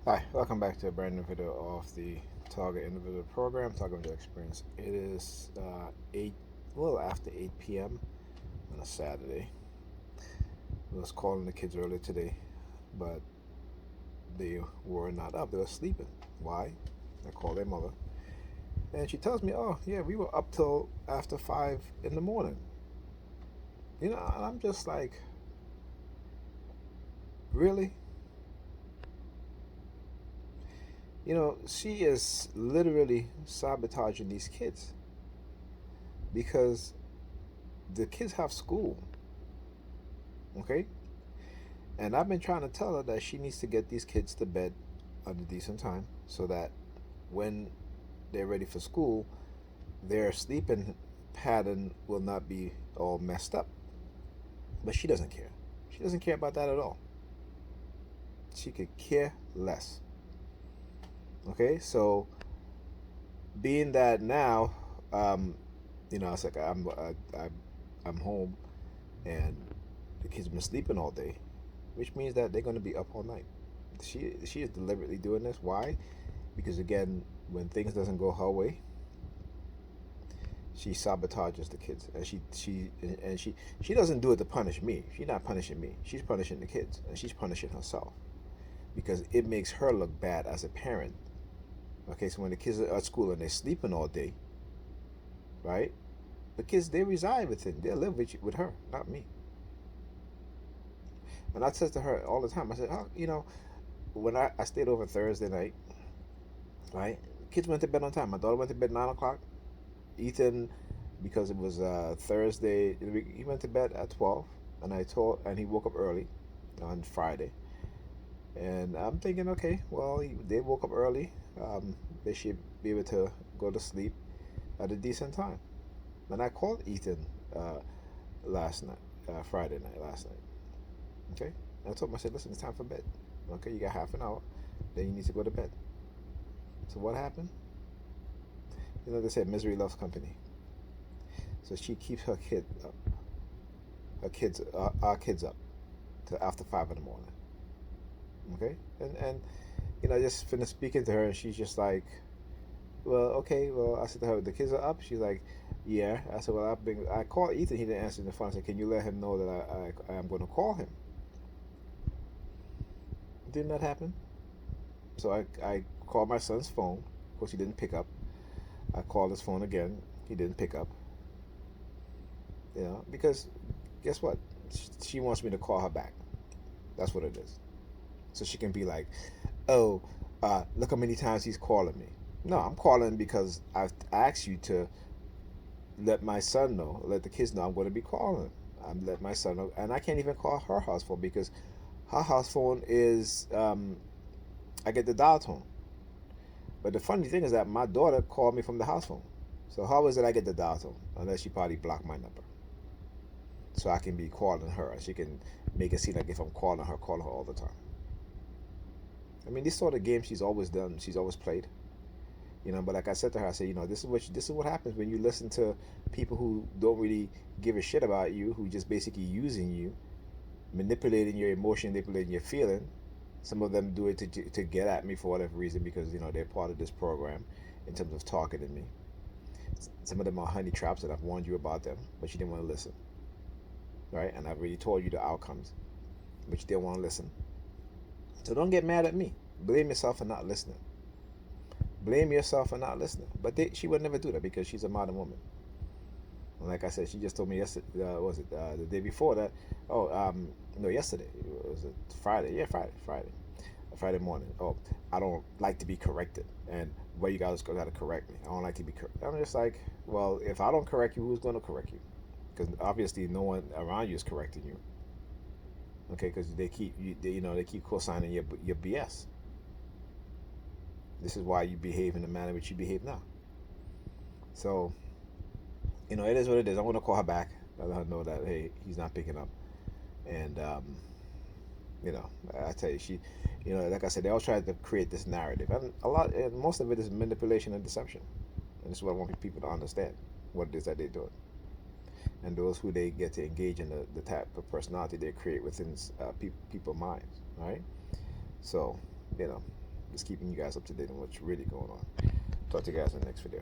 Hi, welcome back to a brand new video of the Target Individual Program, Target Individual Experience. It is 8, a little after 8 p.m. on a Saturday. I was calling the kids earlier today, but they were not up. They were sleeping. Why? I called their mother, and she tells me, "Oh, yeah, we were up till after 5 in the morning." And I'm just like, really? She is literally sabotaging these kids because the kids have school, okay? And I've been trying to tell her that she needs to get these kids to bed at a decent time so that when they're ready for school, their sleeping pattern will not be all messed up. But she doesn't care. She doesn't care about that at all. She could care less. Okay, so being that now, um, it's like I'm home and the kids have been sleeping all day, which means that they're going to be up all night. She is deliberately doing this. Why? Because again, when things doesn't go her way, she sabotages the kids, and she doesn't do it to punish me. She's not punishing me. She's punishing the kids, and she's punishing herself because it makes her look bad as a parent. Okay, so when the kids are at school and they're sleeping all day, right? The kids, they reside within, they live with her, not me. And I said to her all the time, I said, oh, when I stayed over Thursday night, right? Kids went to bed on time. My daughter went to bed 9 o'clock. Ethan, because it was Thursday, he went to bed at 12, and he woke up early on Friday. And I'm thinking, okay, well, they woke up early. They should be able to go to sleep at a decent time. And I called Ethan uh, last night, Friday night, last night. Okay, and I told him, I said, listen, it's time for bed. Okay, you got half an hour, then you need to go to bed. So what happened? They said misery loves company. So she keeps our kids up to after 5 in the morning. Okay, and I just finished speaking to her, and she's just like, well, okay, well, I said to her, the kids are up. She's like, yeah. I said, well, I called Ethan. He didn't answer the phone. I said, can you let him know that I am going to call him? Didn't that happen? So I called my son's phone. Of course, he didn't pick up. I called his phone again. He didn't pick up. Because guess what? She wants me to call her back. That's what it is. So she can be like, oh, look how many times he's calling me. No, I'm calling because I've asked you to let my son know, let the kids know I'm going to be calling. I'm let my son know, and I can't even call her house phone because her house phone is I get the dial tone. But the funny thing is that my daughter called me from the house phone. So how is it I get the dial tone? Unless she probably blocked my number, so I can be calling her. She can make it seem like if I'm calling her all the time. I mean, this sort of game she's always done. She's always played. But like I said to her, I said, this is what happens when you listen to people who don't really give a shit about you, who just basically using you, manipulating your emotion, manipulating your feeling. Some of them do it to get at me for whatever reason because they're part of this program in terms of targeting me. Some of them are honey traps, and I've warned you about them, but you didn't want to listen, right? And I've already told you the outcomes, but you didn't want to listen. So don't get mad at me. Blame yourself for not listening. Blame yourself for not listening. But she would never do that because she's a modern woman. And like I said, she just told me yesterday. Was it the day before that? Oh, no, yesterday. Was it Friday? Yeah, Friday morning. Oh, I don't like to be corrected, and well, you guys got to correct me. I don't like to be corrected. I'm just like, well, if I don't correct you, who's going to correct you? Because obviously, no one around you is correcting you. Okay, because they keep co-signing your BS. This is why you behave in the manner which you behave now. So, it is what it is. I want to call her back. Let her know that hey, he's not picking up, and you know, I tell you, like I said, they all try to create this narrative, and most of it is manipulation and deception, and this is what I want people to understand what it is that they're doing, and those who they get to engage in the type of personality they create within people's minds, right? So, you know, just keeping you guys up to date on what's really going on. Talk to you guys in the next video.